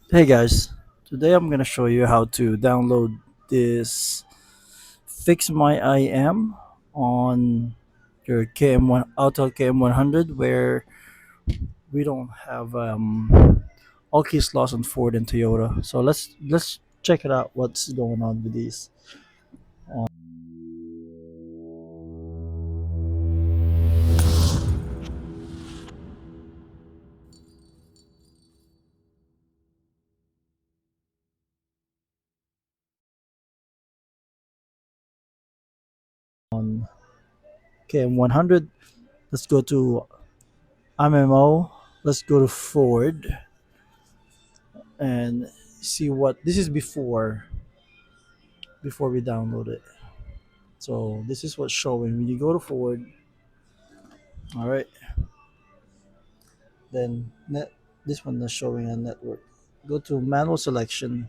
Hey guys, today I'm gonna show you how to download this Fixmyim on your KM1 Auto KM100 where we don't have all keys lost on Ford and Toyota. So let's check it out. What's going on with these on KM100? Let's go to MMO. Let's go to Ford and see what this is before we download it. So this is what's showing when you go to Ford. All right, then this one is showing a network. Go to manual selection.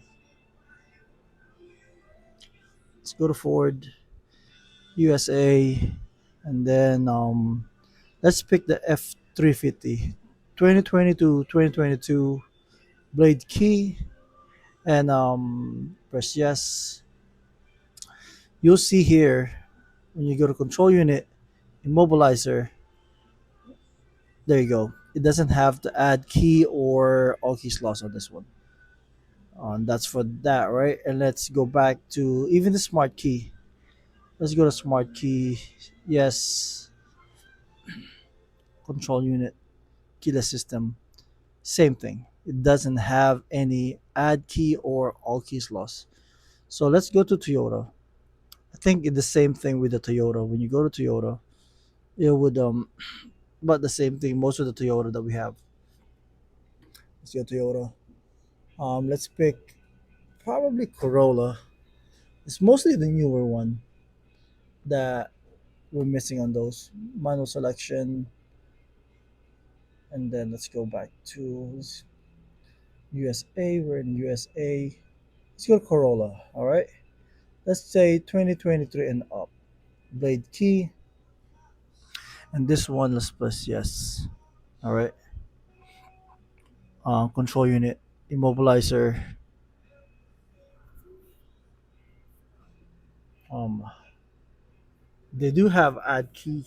Let's go to Ford USA, and then let's pick the F350 2022 2022 blade key, and press yes. You'll see here when you go to control unit immobilizer. There you go. It doesn't have to add key or all keys lost on this one. That's for that, right? And let's go back to even the smart key. Let's go to smart key. Yes, control unit, keyless system. Same thing. It doesn't have any add key or all keys lost. So let's go to Toyota. I think it's the same thing with the Toyota. When you go to Toyota, it would but the same thing. Most of the Toyota that we have. Let's go Toyota. Let's pick probably Corolla. It's mostly the newer one that we're missing on those manual selection, and then let's go back to USA. We're in USA. Let's go to Corolla. All right. Let's say 2023 and up. Blade key, and this one let's press yes. All right. Control unit, immobilizer. Um, they do have add key,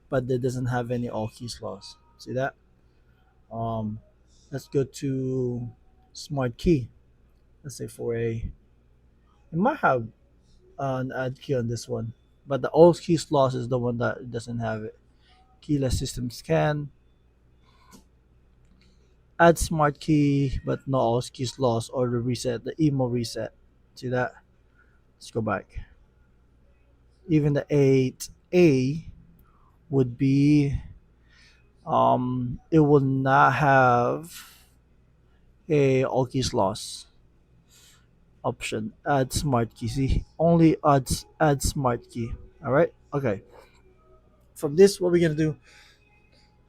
but they doesn't have any all keys lost. See that? Um, let's go to smart key. Let's say 4A. It might have an add key on this one, but the all keys lost is the one that doesn't have it. Keyless system scan, add smart key, but no all keys lost, or the reset, the emo reset. See that? Let's go back. Even the 8A would be, it will not have a all keys loss option. Add smart key. See, only add smart key. All right. Okay. From this, what we're gonna do?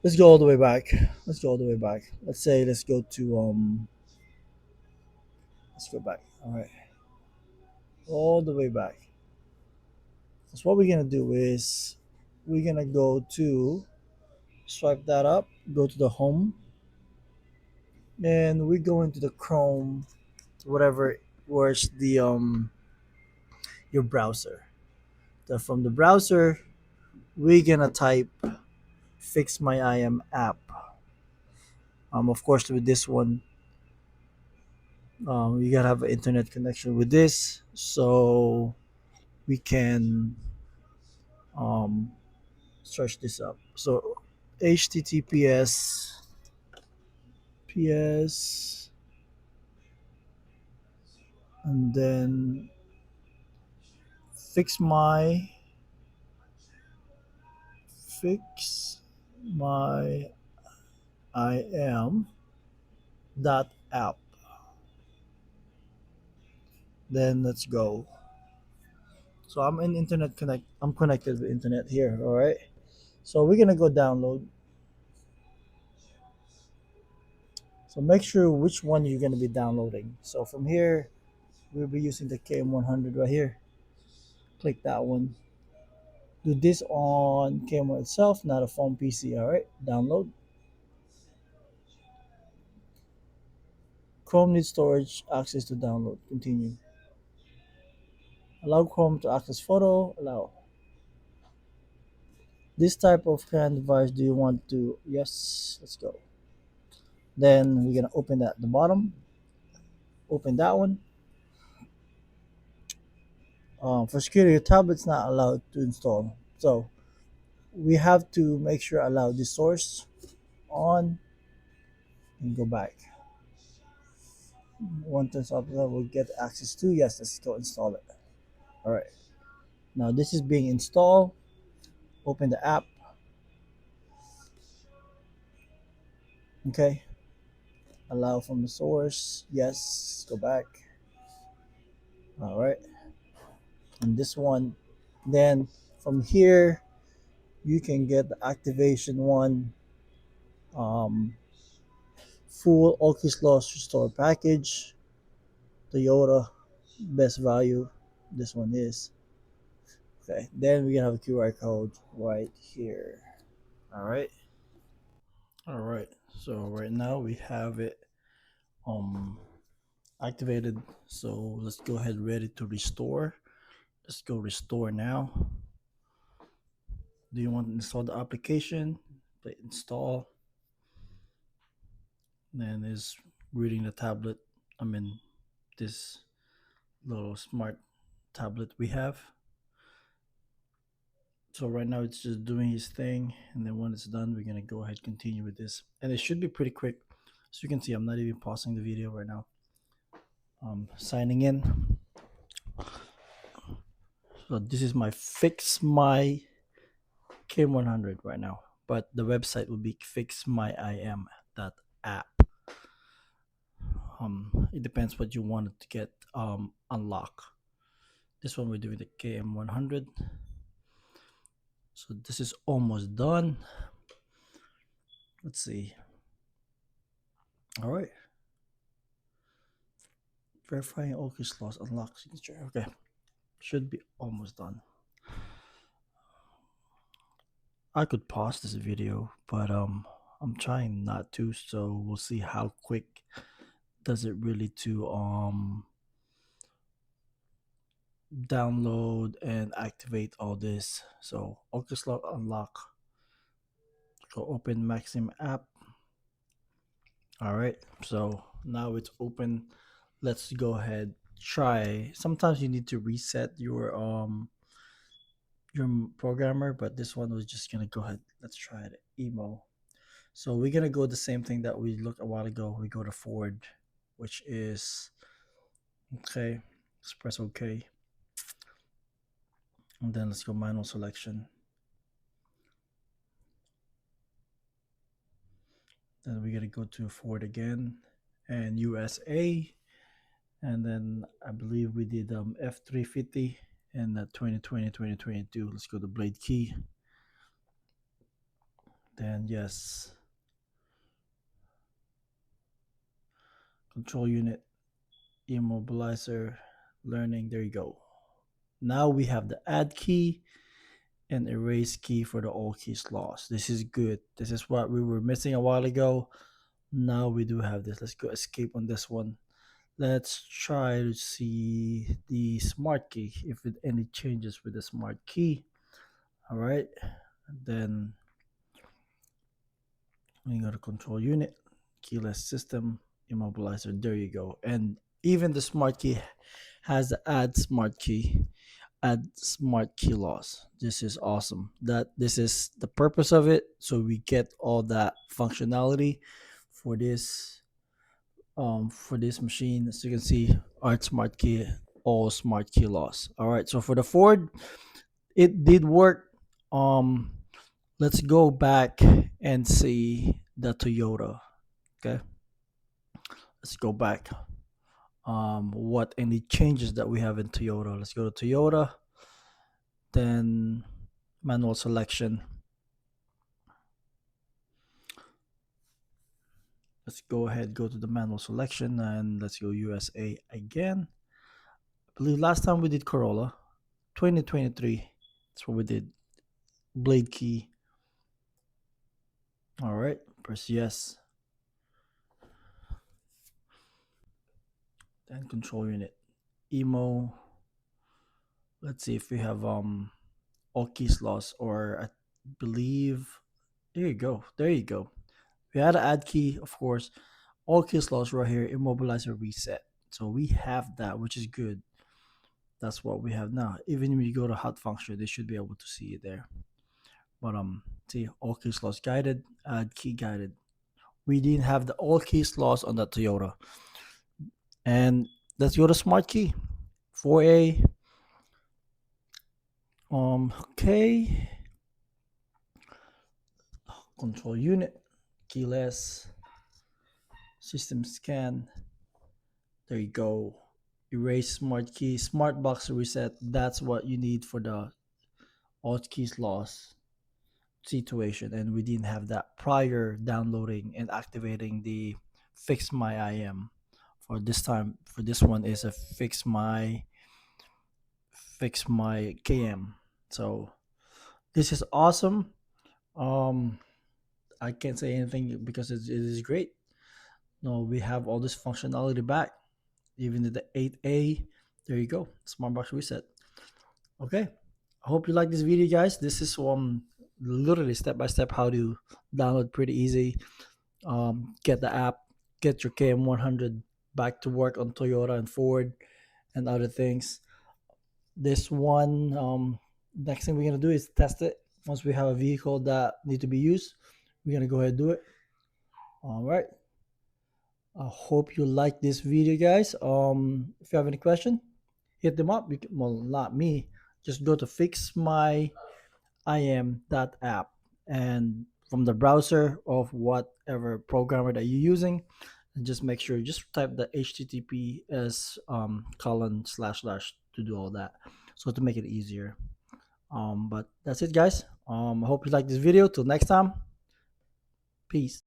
Let's go all the way back. Let's go all the way back. Let's say let's go to let's go back. All right, all the way back. So what we're gonna do is we're gonna go to swipe that up, go to the home, and we go into the Chrome, whatever, where's the your browser. From the browser, we're gonna type Fix My IM app. Of course, with this one, you gotta have an internet connection with this, so we can um, search this up. So HTTPS PS, and then fix my fix my IM dot app. Then let's go. So I'm in internet connect. I'm connected with internet here. All right. So we're gonna go download. So make sure which one you're gonna be downloading. So from here, we'll be using the KM100 right here. Click that one. Do this on camera itself, not a phone PC. All right, download. Chrome needs storage access to download. Continue. Allow Chrome to access photo. Allow. This type of CAN device do you want to? Yes. Let's go. Then we're gonna open that at the bottom. Open that one. For security, your tablet's not allowed to install. So we have to make sure allow this source on and go back. Once it's up, we'll get access to. Yes, let's go install it. All right. Now this is being installed. Open the app. Okay. Allow from the source. Yes. Go back. All right. And this one, then from here you can get the activation one. Um, full all case loss restore package. Toyota best value. This one is okay. Then we have a QR code right here. All right. All right. So right now we have it um activated. So let's go ahead ready to restore. Let's go restore now. Do you want to install the application? Click install. Then is reading the tablet. I mean this little smart tablet we have. So right now it's just doing his thing, and then when it's done, we're gonna go ahead continue with this, and it should be pretty quick. As you can see, I'm not even pausing the video right now. Signing in. So this is my Fix My KM100 right now, but the website will be fixmyim.app. It depends what you wanted to get unlock. This one we're doing the KM100. So this is almost done. Let's see. All right. Verifying all case loss, unlock signature. Okay. Should be almost done. I could pause this video, but I'm trying not to, so we'll see how quick does it really to download and activate all this. So Oculus Lock unlock. Go open Maxim app. All right. So now it's open. Let's go ahead try. Sometimes you need to reset your programmer, but this one was just gonna go ahead. Let's try it. Emo. So we're gonna go the same thing that we looked a while ago. We go to forward, which is okay. Let's press OK, and then let's go manual selection. Then we're gonna go to forward again, and USA, and then I believe we did F350 and 2020 2022. Let's go to blade key. Then yes, control unit, immobilizer, learning. There you go. Now we have the add key and erase key for the all keys lost. This is good. This is what we were missing a while ago. Now we do have this. Let's go escape on this one. Let's try to see the smart key if it any changes with the smart key. All right. And then we go to control unit, keyless system, immobilizer. There you go. And even the smart key has the add smart key loss. This is awesome. That this is the purpose of it. So we get all that functionality for this machine. As you can see, art smart key, all smart key loss. All right. So for the Ford, it did work. Um, let's go back and see the Toyota. Okay. Let's go back. What any changes that we have in Toyota? Let's go to Toyota. Then manual selection. Let's go ahead, go to the manual selection, and let's go USA again. I believe last time we did Corolla, 2023. That's what we did. Blade key. All right, press yes. then control unit, emo. Let's see if we have all keys lost, or I believe there you go. There you go. We had to add key, of course. All keys lost right here, immobilizer reset. So we have that, which is good. That's what we have now. Even when you go to hot function, they should be able to see it there. But see, all keys lost guided, add key guided. We didn't have the all keys lost on that Toyota. And let's go to smart key. 4A. Okay. Control unit, keyless, system scan. There you go. Erase smart key, smart box reset. That's what you need for the alt keys loss situation. And we didn't have that prior downloading and activating the Fixmyim. For this time, for this one is a fix my KM. So this is awesome. Um, I can't say anything because it is great. No, we have all this functionality back. Even the 8A. There you go. Smart box reset. Okay. I hope you like this video, guys. This is literally step by step how to download pretty easy. Get the app, get your KM100 back to work on Toyota and Ford and other things. This one, next thing we're gonna do is test it. Once we have a vehicle that need to be used, we're gonna go ahead and do it. All right. I hope you like this video, guys. If you have any question, hit them up. Well, not me. Just go to fixmyim.app, and from the browser of whatever programmer that you're using, and just make sure you just type the HTTPS colon slash slash to do all that. So to make it easier. But that's it, guys. I hope you like this video. Till next time, peace.